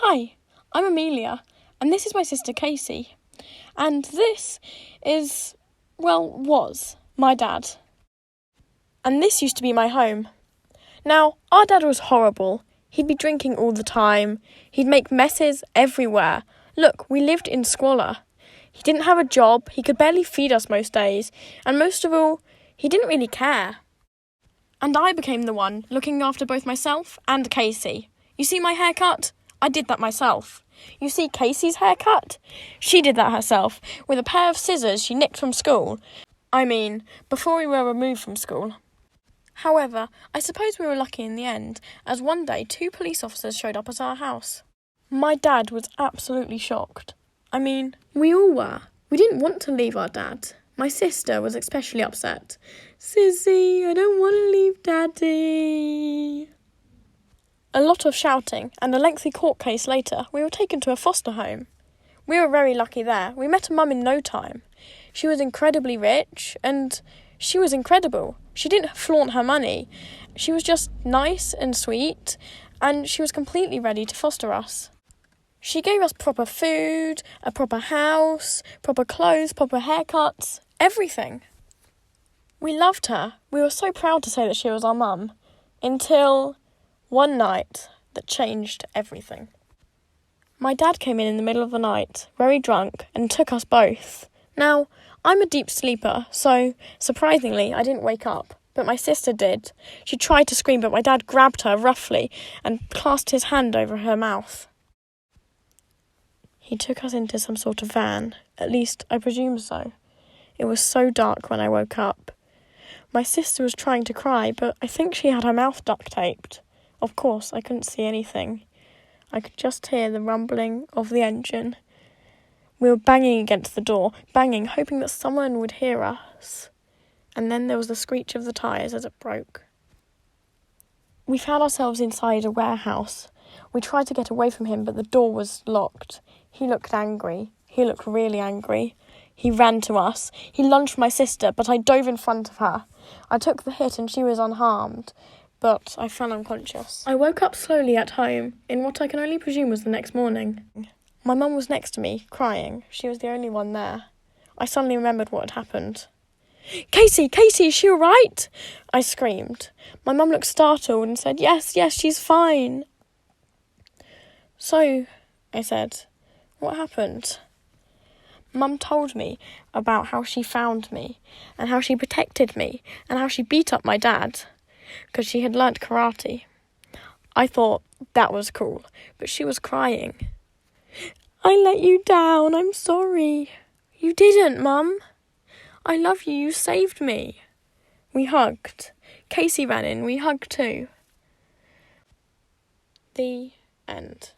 Hi, I'm Amelia, and this is my sister Casey. And this was my dad. And this used to be my home. Now, our dad was horrible. He'd be drinking all the time. He'd make messes everywhere. Look, we lived in squalor. He didn't have a job. He could barely feed us most days. And most of all, he didn't really care. And I became the one looking after both myself and Casey. You see my haircut? I did that myself. You see Casey's haircut? She did that herself, with a pair of scissors she nicked from school. I mean, before we were removed from school. However, I suppose we were lucky in the end, as one day 2 police officers showed up at our house. My dad was absolutely shocked. I mean, we all were. We didn't want to leave our dad. My sister was especially upset. Sissy, I don't want to leave Daddy. A lot of shouting and a lengthy court case later, we were taken to a foster home. We were very lucky there. We met a mum in no time. She was incredibly rich and she was incredible. She didn't flaunt her money. She was just nice and sweet and she was completely ready to foster us. She gave us proper food, a proper house, proper clothes, proper haircuts, everything. We loved her. We were so proud to say that she was our mum until one night that changed everything. My dad came in the middle of the night, very drunk, and took us both. Now, I'm a deep sleeper, so, surprisingly, I didn't wake up, but my sister did. She tried to scream, but my dad grabbed her roughly and clasped his hand over her mouth. He took us into some sort of van, at least I presume so. It was so dark when I woke up. My sister was trying to cry, but I think she had her mouth duct taped. Of course, I couldn't see anything. I could just hear the rumbling of the engine. We were banging against the door, banging, hoping that someone would hear us. And then there was the screech of the tyres as it broke. We found ourselves inside a warehouse. We tried to get away from him, but the door was locked. He looked angry. He looked really angry. He ran to us. He lunged for my sister, but I dove in front of her. I took the hit and she was unharmed, but I fell unconscious. I woke up slowly at home, in what I can only presume was the next morning. My mum was next to me, crying. She was the only one there. I suddenly remembered what had happened. Casey, is she all right? I screamed. My mum looked startled and said, yes, she's fine. So, I said, what happened? Mum told me about how she found me and how she protected me and how she beat up my dad because she had learnt karate. I thought that was cool, but she was crying. I let you down, I'm sorry. You didn't, Mum. I love you, you saved me. We hugged. Casey ran in, we hugged too. The end.